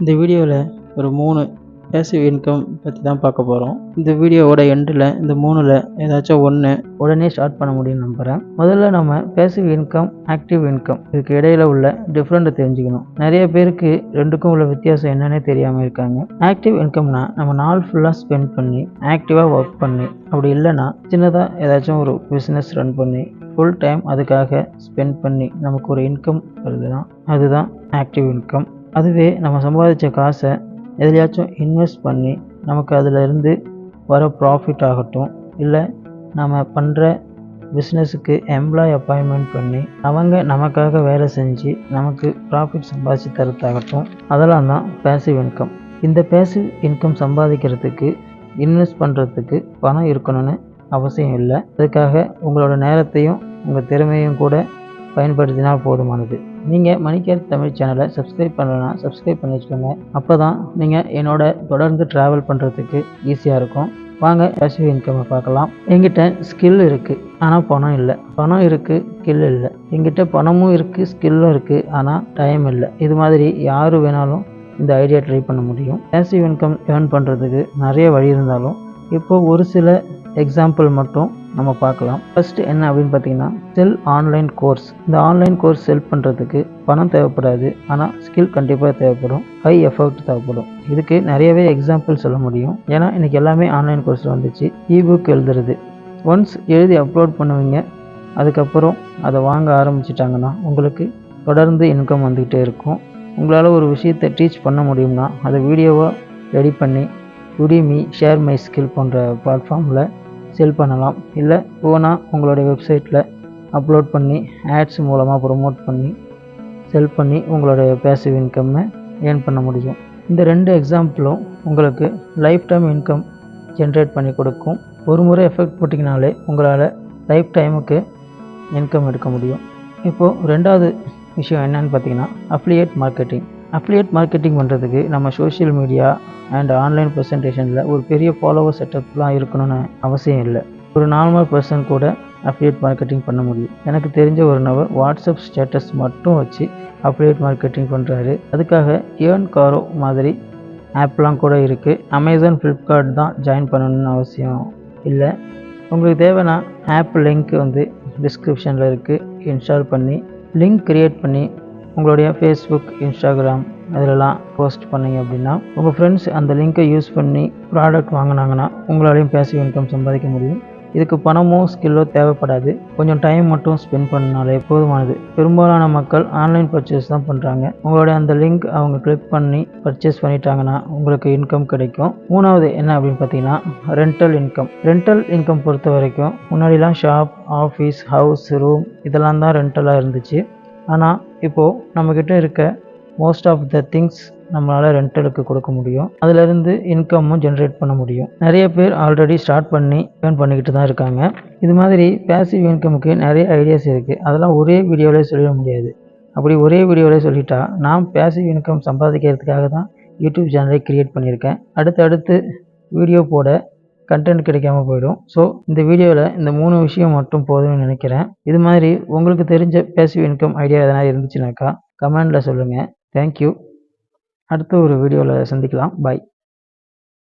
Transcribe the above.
இந்த வீடியோவில் ஒரு 3 பேசிவ் இன்கம் பற்றி தான் பார்க்க போகிறோம். இந்த வீடியோவோட எண்டில் இந்த 3ல் ஏதாச்சும் ஒன்று உடனே ஸ்டார்ட் பண்ண முடியும்னு நம்புகிறேன். முதல்ல நம்ம பேசிவ் இன்கம், ஆக்டிவ் இன்கம் இதுக்கு இடையில உள்ள டிஃப்ரெண்ட்டை தெரிஞ்சுக்கணும். நிறைய பேருக்கு ரெண்டுக்கும் உள்ள வித்தியாசம் என்னன்னே தெரியாமல் இருக்காங்க. ஆக்டிவ் இன்கம்னா நம்ம நாள் ஃபுல்லாக ஸ்பெண்ட் பண்ணி ஆக்டிவாக ஒர்க் பண்ணி, அப்படி இல்லைன்னா சின்னதாக ஏதாச்சும் ஒரு பிஸ்னஸ் ரன் பண்ணி ஃபுல் டைம் அதுக்காக ஸ்பெண்ட் பண்ணி நமக்கு ஒரு இன்கம் வருதுன்னா அதுதான் ஆக்டிவ் இன்கம். அதுவே நம்ம சம்பாதிச்ச காசை எதுலையாச்சும் இன்வெஸ்ட் பண்ணி நமக்கு அதில் இருந்து வர ப்ராஃபிட் ஆகட்டும், இல்லை நம்ம பண்ணுற பிஸ்னஸுக்கு எம்ப்ளாய் அப்பாயின்மெண்ட் பண்ணி அவங்க நமக்காக வேலை செஞ்சு நமக்கு ப்ராஃபிட் சம்பாதிச்சு தரத்தாகட்டும், அதெல்லாம் தான் பேசிவ் இன்கம். இந்த பேசிவ் இன்கம் சம்பாதிக்கிறதுக்கு இன்வெஸ்ட் பண்ணுறதுக்கு பணம் இருக்கணும்னு அவசியம் இல்லை. அதுக்காக உங்களோட நேரத்தையும் உங்கள் திறமையும் கூட பயன்படுத்தினால் போதுமானது. நீங்கள் மணிகேர் தமிழ் சேனலை சப்ஸ்கிரைப் பண்ணலைன்னா சப்ஸ்கிரைப் பண்ணி வச்சுக்கோங்க. அப்போ தான் நீங்கள் என்னோட தொடர்ந்து ட்ராவல் பண்ணுறதுக்கு ஈஸியாக இருக்கும். வாங்க பேசிவ் இன்கம்மை பார்க்கலாம். என்கிட்ட ஸ்கில் இருக்குது ஆனால் பணம் இல்லை, பணம் இருக்குது ஸ்கில் இல்லை. என்கிட்ட பணமும் இருக்குது ஸ்கில்லும் இருக்குது ஆனால் டைம் இல்லை. இது மாதிரி யார் வேணாலும் இந்த ஐடியா ட்ரை பண்ண முடியும். பேசிவ் இன்கம் ஏர்ன் பண்ணுறதுக்கு நிறைய வழி இருந்தாலும் இப்போ ஒரு சில எக்ஸாம்பிள் மட்டும் நம்ம பார்க்கலாம். ஃபர்ஸ்ட் என்ன அப்படின்னு பார்த்தீங்கன்னா, செல் ஆன்லைன் கோர்ஸ். இந்த ஆன்லைன் கோர்ஸ் செல் பண்ணுறதுக்கு பணம் தேவைப்படாது, ஆனால் ஸ்கில் கண்டிப்பாக தேவைப்படும், ஹை எஃபர்ட் தேவைப்படும். இதுக்கு நிறையவே எக்ஸாம்பிள் சொல்ல முடியும். ஏன்னா இன்றைக்கி எல்லாமே ஆன்லைன் கோர்ஸில் வந்துச்சு. இபுக் எழுதுறது ஒன்ஸ் எழுதி அப்லோட் பண்ணுவீங்க, அதுக்கப்புறம் அதை வாங்க ஆரம்பிச்சிட்டாங்கன்னா உங்களுக்கு தொடர்ந்து இன்கம் வந்துக்கிட்டே இருக்கும். உங்களால் ஒரு விஷயத்தை டீச் பண்ண முடியும்னா அதை வீடியோவாக ரெடி பண்ணி Udemy, ஷேர் மை ஸ்கில் போன்ற பிளாட்ஃபார்மில் செல் பண்ணலாம். இல்லை ஓனாக உங்களுடைய வெப்சைட்டில் அப்லோட் பண்ணி ஆட்ஸ் மூலமாக ப்ரொமோட் பண்ணி செல் பண்ணி உங்களுடைய பேசிவ் இன்கம்மை ஏர்ன் பண்ண முடியும். இந்த 2 எக்ஸாம்பிளும் உங்களுக்கு லைஃப் டைம் இன்கம் ஜென்ரேட் பண்ணி கொடுக்கும். ஒரு முறை எஃபெக்ட் போட்டிங்கனாலே உங்களால் லைஃப் டைமுக்கு இன்கம் எடுக்க முடியும். இப்போது 2வது விஷயம் என்னன்னு பார்த்தீங்கன்னா, அஃபிலியேட் மார்க்கெட்டிங். அஃபிலியேட் மார்க்கெட்டிங் பண்ணுறதுக்கு நம்ம சோஷியல் மீடியா அண்ட் ஆன்லைன் ப்ரெசன்டேஷனில் ஒரு பெரிய ஃபாலோவர் செட்டப்லாம் இருக்கணும்னு அவசியம் இல்லை. ஒரு நார்மல் பர்சன் கூட அஃபிலியேட் மார்க்கெட்டிங் பண்ண முடியும். எனக்கு தெரிஞ்ச ஒரு நபர் வாட்ஸ்அப் ஸ்டேட்டஸ் மட்டும் வச்சு அஃபிலியேட் மார்க்கெட்டிங் பண்ணுறாரு. அதுக்காக ஏர்ன் காரோ மாதிரி ஆப்லாம் கூட இருக்குது. அமேசான், ஃப்ளிப்கார்ட் தான் ஜாயின் பண்ணணும்னு அவசியம் இல்லை. உங்களுக்கு தேவைன்னா ஆப் லிங்க் டிஸ்கிரிப்ஷனில் இருக்குது. இன்ஸ்டால் பண்ணி லிங்க் க்ரியேட் பண்ணி உங்களுடைய ஃபேஸ்புக், இன்ஸ்டாகிராம் அதிலலாம் போஸ்ட் பண்ணிங்க அப்படின்னா உங்கள் ஃப்ரெண்ட்ஸ் அந்த லிங்க்கை யூஸ் பண்ணி ப்ராடக்ட் வாங்கினாங்கன்னா உங்களாலையும் பேசிவ் இன்கம் சம்பாதிக்க முடியும். இதுக்கு பணமோ ஸ்கில்லோ தேவைப்படாது, கொஞ்சம் டைம் மட்டும் ஸ்பெண்ட் பண்ணாலே போதுமானது. பெரும்பாலான மக்கள் ஆன்லைன் பர்ச்சேஸ் தான் பண்ணுறாங்க. உங்களுடைய அந்த லிங்க் அவங்க கிளிக் பண்ணி பர்ச்சேஸ் பண்ணிட்டாங்கன்னா உங்களுக்கு இன்கம் கிடைக்கும். 3வது என்ன அப்படின்னு பார்த்தீங்கன்னா, ரெண்டல் இன்கம். ரெண்டல் இன்கம் பொறுத்த வரைக்கும் முன்னாடிலாம் ஷாப், ஆஃபீஸ், ஹவுஸ், ரூம் இதெல்லாம் தான் ரெண்டலாக இருந்துச்சு. ஆனால் இப்போது நம்மக்கிட்ட இருக்க மோஸ்ட் ஆஃப் த திங்ஸ் நம்மளால் ரெண்டலுக்கு கொடுக்க முடியும். அதிலிருந்து இன்கமும் ஜென்ரேட் பண்ண முடியும். நிறைய பேர் ஆல்ரெடி ஸ்டார்ட் பண்ணி ஏர்ன் பண்ணிக்கிட்டு தான் இருக்காங்க. இது மாதிரி பேசிவ் இன்கமுக்கு நிறைய ஐடியாஸ் இருக்குது. அதெல்லாம் ஒரே வீடியோவிலே சொல்லிட முடியாது. அப்படி ஒரே வீடியோவிலே சொல்லிட்டா நான் பேசிவ் இன்கம் சம்பாதிக்கிறதுக்காக தான் யூடியூப் சேனலை க்ரியேட் பண்ணியிருக்கேன். அடுத்தடுத்து வீடியோ போட கண்டென்ட் கிடைக்காம போயிடும். ஸோ இந்த வீடியோவில் இந்த 3 விஷயம் மட்டும் போதும்னு நினைக்கிறேன். இது மாதிரி உங்களுக்கு தெரிஞ்ச பேசிவ் இன்கம் ஐடியா எதனா இருந்துச்சுனாக்கா கமெண்டில் சொல்லுங்கள். தேங்க்யூ. அடுத்த ஒரு வீடியோவில் சந்திக்கலாம். பாய்.